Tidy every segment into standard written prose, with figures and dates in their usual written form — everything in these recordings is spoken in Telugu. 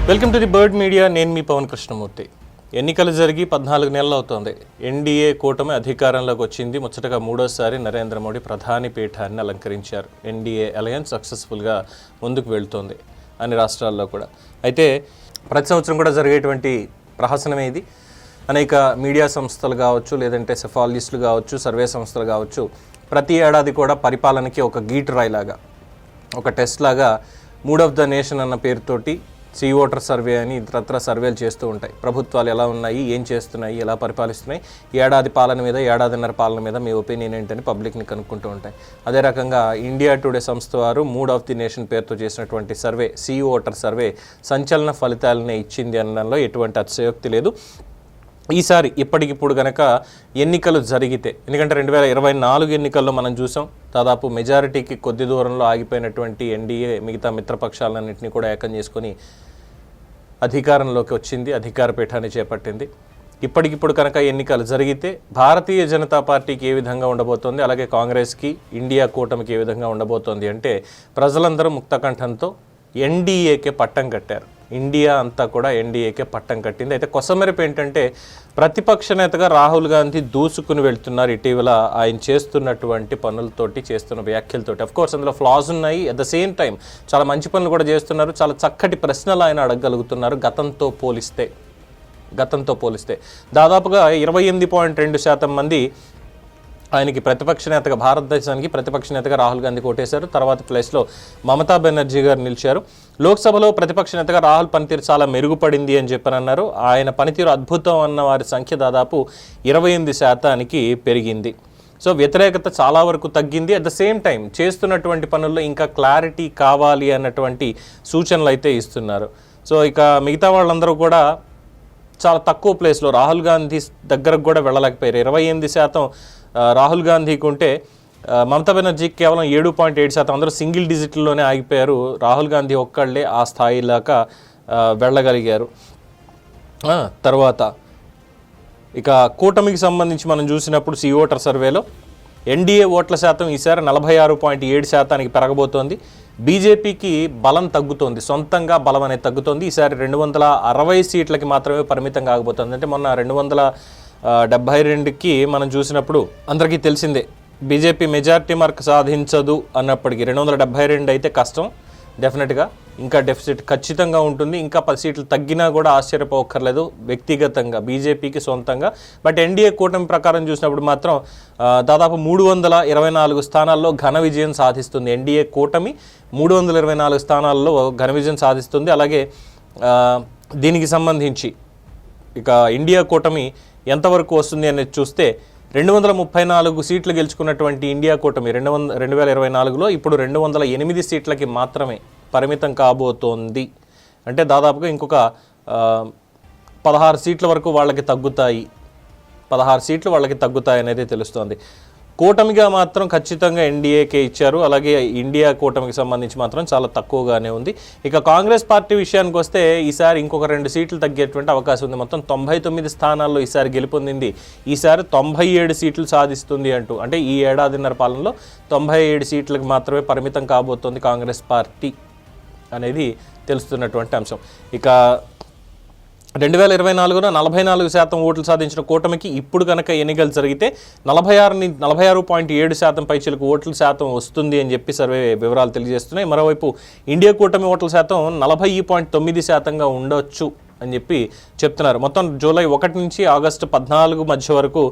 Welcome to the bird media. నేను మీ పవన్ కృష్ణమూర్తి. ఎన్నికలు జరిగి 14 నెలలు అవుతోంది. ఎన్డీఏ కూటమి అధికారంలోకి వచ్చింది. ముచ్చటగా మూడోసారి నరేంద్ర మోడీ ప్రధాని పీఠాన్ని అలంకరించారు. ఎన్డీఏ అలయన్స్ సక్సెస్ఫుల్గా ముందుకు వెళ్తోంది అన్ని రాష్ట్రాల్లో కూడా. అయితే ప్రతి సంవత్సరం కూడా జరిగేటువంటి ప్రహసనమే ఇది. అనేక మీడియా సంస్థలు కావచ్చు, లేదంటే సెఫాలజిస్టులు కావచ్చు, సర్వే సంస్థలు కావచ్చు, ప్రతి ఏడాది కూడా పరిపాలనకి ఒక గీటురాయిలాగా, ఒక టెస్ట్ లాగా మూడ్ ఆఫ్ ద నేషన్ అన్న పేరుతోటి సీ ఓటర్ సర్వే అని ఇతరత్ర సర్వేలు చేస్తూ ఉంటాయి. ప్రభుత్వాలు ఎలా ఉన్నాయి, ఏం చేస్తున్నాయి, ఎలా పరిపాలిస్తున్నాయి, ఏడాది పాలన మీద, ఏడాదిన్నర పాలన మీద మీ ఒపీనియన్ ఏంటని పబ్లిక్ని కనుక్కుంటూ ఉంటాయి. అదే రకంగా ఇండియా టుడే సంస్థ వారు మూడ్ ఆఫ్ ది నేషన్ పేరుతో చేసినటువంటి సర్వే, సీ ఓటర్ సర్వే సంచలన ఫలితాలనే ఇచ్చింది అనడంలో ఎటువంటి అతిశయోక్తి లేదు. ఈసారి ఇప్పటికిప్పుడు కనుక ఎన్నికలు జరిగితే, ఎందుకంటే 2024 ఎన్నికల్లో మనం చూసాం, దాదాపు మెజారిటీకి కొద్ది దూరంలో ఆగిపోయినటువంటి ఎన్డీఏ మిగతా మిత్రపక్షాలన్నింటినీ కూడా ఏకం చేసుకొని అధికారంలోకి వచ్చింది, అధికార పీఠాన్ని చేపట్టింది. ఇప్పటికిప్పుడు కనుక ఎన్నికలు జరిగితే భారతీయ జనతా పార్టీకి ఏ విధంగా ఉండబోతోంది, అలాగే కాంగ్రెస్కి, ఇండియా కూటమికి ఏ విధంగా ఉండబోతోంది అంటే ప్రజలందరూ ముక్తకంఠంతో ఎన్డీఏకే పట్టం కట్టారు. ఇండియా అంతా కూడా ఎన్డీఏకే పట్టం కట్టింది. అయితే కొసమెరుపు ఏంటంటే ప్రతిపక్ష నేతగా రాహుల్ గాంధీ దూసుకుని వెళ్తున్నారు. ఇటీవల ఆయన చేస్తున్నటువంటి పనులతోటి, చేస్తున్న వ్యాఖ్యలతోటి. అఫ్కోర్స్ అందులో ఫ్లాస్ ఉన్నాయి. అట్ ద సేమ్ టైం చాలా మంచి పనులు కూడా చేస్తున్నారు. చాలా చక్కటి ప్రశ్నలు ఆయన అడగగలుగుతున్నారు గతంతో పోలిస్తే. దాదాపుగా 28.2% మంది ఆయనకి ప్రతిపక్ష నేతగా, భారతదేశానికి ప్రతిపక్ష నేతగా రాహుల్ గాంధీ ఓటేశారు. తర్వాత ప్లేస్లో మమతా బెనర్జీ గారు నిలిచారు. లోక్సభలో ప్రతిపక్ష నేతగా రాహుల్ పనితీరు చాలా మెరుగుపడింది అని చెప్పనన్నారు. ఆయన పనితీరు అద్భుతం అన్న వారి సంఖ్య దాదాపు 28% పెరిగింది. సో వ్యతిరేకత చాలా వరకు తగ్గింది. అట్ ద సేమ్ టైం చేస్తున్నటువంటి పనుల్లో ఇంకా క్లారిటీ కావాలి అన్నటువంటి సూచనలు అయితే ఇస్తున్నారు. సో ఇక మిగతా వాళ్ళందరూ కూడా చాలా తక్కువ ప్లేస్లో రాహుల్ గాంధీ దగ్గరకు కూడా వెళ్ళలేకపోయారు. 28% రాహుల్ గాంధీకి ఉంటే మమతా బెనర్జీకి కేవలం 7.7%. అందరూ సింగిల్ డిజిట్లోనే ఆగిపోయారు. రాహుల్ గాంధీ ఒక్కళ్ళే ఆ స్థాయిలాగా వెళ్ళగలిగారు. తర్వాత ఇక కూటమికి సంబంధించి మనం చూసినప్పుడు సీ ఓటర్ సర్వేలో ఎన్డీఏ ఓట్ల శాతం ఈసారి 46.7% పెరగబోతోంది. బీజేపీకి బలం తగ్గుతోంది, సొంతంగా బలం అనేది తగ్గుతోంది. ఈసారి 260 సీట్లకి మాత్రమే పరిమితం కాకపోతుంది. అంటే మొన్న 272కి మనం చూసినప్పుడు అందరికీ తెలిసిందే బీజేపీ మెజారిటీ మార్క్ సాధించదు అన్నప్పటికీ 272 అయితే కష్టం డెఫినెట్గా. ఇంకా డెఫిసిట్ ఖచ్చితంగా ఉంటుంది. ఇంకా 10 సీట్లు తగ్గినా కూడా ఆశ్చర్యపోక్కర్లేదు వ్యక్తిగతంగా బీజేపీకి సొంతంగా. బట్ ఎన్డీఏ కూటమి ప్రకారం చూసినప్పుడు మాత్రం దాదాపు 324 స్థానాల్లో ఘన విజయం సాధిస్తుంది. ఎన్డీఏ కూటమి 324 స్థానాల్లో ఘన విజయం సాధిస్తుంది. అలాగే దీనికి సంబంధించి ఇక ఇండియా కూటమి ఎంతవరకు వస్తుంది అనేది చూస్తే 234 సీట్లు గెలుచుకున్నటువంటి ఇండియా కూటమి 2024లో ఇప్పుడు 208 సీట్లకి మాత్రమే పరిమితం కాబోతోంది. అంటే దాదాపుగా ఇంకొక 16 సీట్ల వరకు వాళ్ళకి తగ్గుతాయి. 16 సీట్లు వాళ్ళకి తగ్గుతాయి అనేది తెలుస్తోంది. కూటమిగా మాత్రం ఖచ్చితంగా ఎన్డీఏకే ఇచ్చారు. అలాగే ఇండియా కూటమికి సంబంధించి మాత్రం చాలా తక్కువగానే ఉంది. ఇక కాంగ్రెస్ పార్టీ విషయానికి వస్తే ఈసారి ఇంకొక 2 సీట్లు తగ్గేటువంటి అవకాశం ఉంది. మొత్తం 99 స్థానాల్లో ఈసారి గెలుపొందింది. ఈసారి 97 సీట్లు సాధిస్తుంది అంటూ, అంటే ఈ ఏడాదిన్నర పాలనలో 97 సీట్లకు మాత్రమే పరిమితం కాబోతోంది కాంగ్రెస్ పార్టీ అనేది తెలుస్తున్నటువంటి అంశం. ఇక 2024లో 44% ఓట్లు సాధించిన కూటమికి ఇప్పుడు కనుక ఎన్నికలు జరిగితే 46.7% పైచిలకు ఓట్ల శాతం వస్తుంది అని చెప్పి సర్వే వివరాలు తెలియజేస్తున్నాయి. మరోవైపు ఇండియా కూటమి ఓట్ల శాతం 40.9%గా ఉండొచ్చు అని చెప్పి చెప్తున్నారు. మొత్తం జూలై 1 నుంచి ఆగస్టు 14 మధ్య వరకు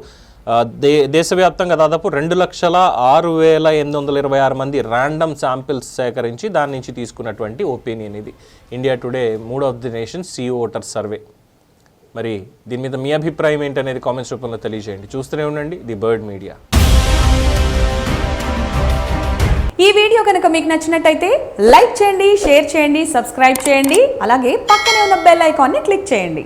దేశవ్యాప్తంగా దాదాపు 2,06,826 మంది ర్యాండమ్ శాంపిల్స్ సేకరించి దాని నుంచి తీసుకున్నటువంటి ఒపీనియన్ ఇది. India today mood of the nation C voter survey. మరి దీని మీద మీ అభిప్రాయం ఏంటనేది కామెంట్స్ రూపంలో తెలియజేయండి. చూస్తూనే ఉండండి ది బర్డ్ మీడియా. ఈ వీడియో కనుక మీకు నచ్చినట్టయితే లైక్ చేయండి, షేర్ చేయండి, సబ్స్క్రైబ్ చేయండి. అలాగే పక్కనే ఉన్న బెల్ ఐకాన్ని క్లిక్ చేయండి.